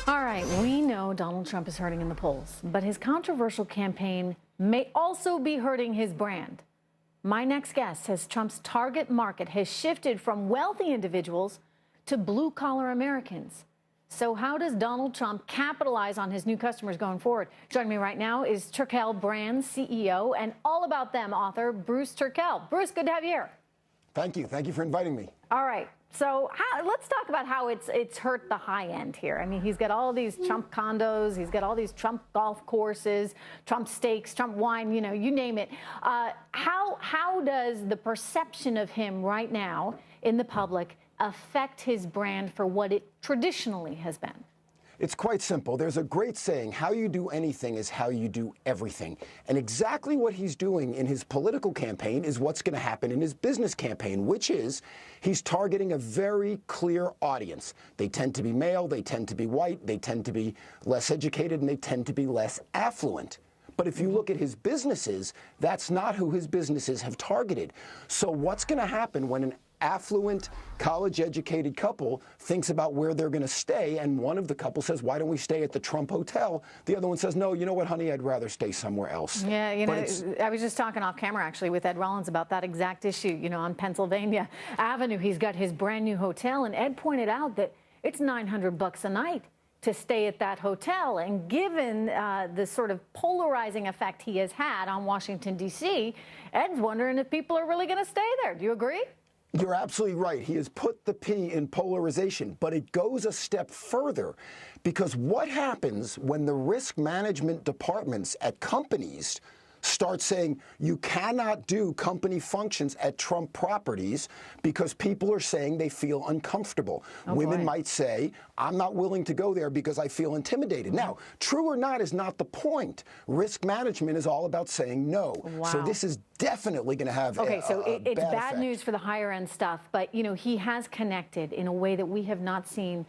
All right, we know Donald Trump is hurting in the polls, but his controversial campaign may also be hurting his brand. My next guest says Trump's target market has shifted from wealthy individuals to blue-collar Americans. So how does Donald Trump capitalize on his new customers going forward? Joining me right now is Turkel Brands CEO and All About Them author Bruce Turkel. Bruce, good to have you here. Thank you. Thank you for inviting me. All right. So let's talk about how it's hurt the high end here. I mean, he's got all these Trump condos, he's got all these Trump golf courses, Trump steaks, Trump wine, you name it. How does the perception of him right now in the public affect his brand for what it traditionally has been? It's quite simple. There's a great saying, how you do anything is how you do everything. And exactly what he's doing in his political campaign is what's going to happen in his business campaign, which is he's targeting a very clear audience. They tend to be male, they tend to be white, they tend to be less educated, and they tend to be less affluent. But if you look at his businesses, that's not who his businesses have targeted. So what's going to happen when an affluent, college-educated couple thinks about where they're going to stay, and one of the couple says, why don't we stay at the Trump Hotel? The other one says, no, you know what, honey, I'd rather stay somewhere else. Yeah, I was just talking off camera, actually, with Ed Rollins about that exact issue, on Pennsylvania Avenue. He's got his brand new hotel, and Ed pointed out that it's $900 a night to stay at that hotel. And given the sort of polarizing effect he has had on Washington, D.C., Ed's wondering if people are really going to stay there. Do you agree? You're absolutely right. He has put the P in polarization, but it goes a step further, because what happens when the risk management departments at companies start saying you cannot do company functions at Trump properties because people are saying they feel uncomfortable. Women might say, I'm not willing to go there because I feel intimidated. Now, true or not is not the point. Risk management is all about saying no. So this is definitely going to have it's bad effect. News for the higher end stuff, but he has connected in a way that we have not seen,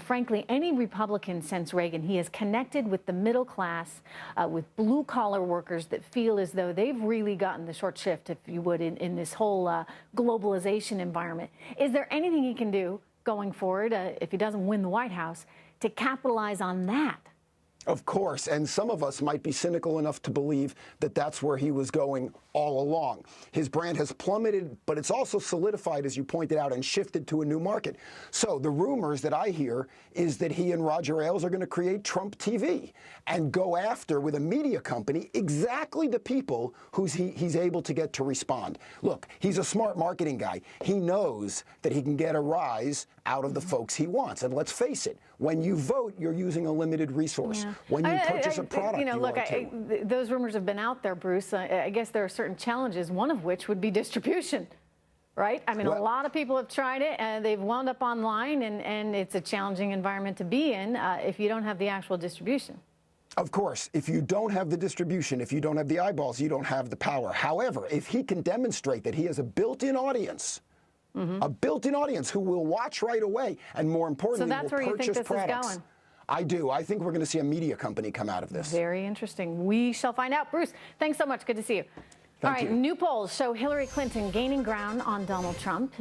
frankly, any Republican since Reagan. He has connected with the middle class, with blue collar workers that feel as though they've really gotten the short shift, if you would, in this whole globalization environment. Is there anything he can do going forward, if he doesn't win the White House, to capitalize on that? Of course, and some of us might be cynical enough to believe that that's where he was going all along. His brand has plummeted, but it's also solidified, as you pointed out, and shifted to a new market. So the rumors that I hear is that he and Roger Ailes are going to create Trump TV and go after, with a media company, exactly the people he's able to get to respond. Look, he's a smart marketing guy. He knows that he can get a rise out of the folks he wants. And let's face it, when you vote, you're using a limited resource. Yeah. When you purchase a product, those rumors have been out there, Bruce. I guess there are certain challenges, one of which would be distribution, right? I mean, a lot of people have tried it, and they've wound up online, and it's a challenging environment to be in if you don't have the actual distribution. Of course, if you don't have the distribution, if you don't have the eyeballs, you don't have the power. However, if he can demonstrate that he has a built-in audience, a built-in audience who will watch right away, and more importantly, will purchase products. So that's where you think this is going? I do. I think we're going to see a media company come out of this. Very interesting. We shall find out. Bruce, thanks so much. Good to see you. All right, new polls show Hillary Clinton gaining ground on Donald Trump.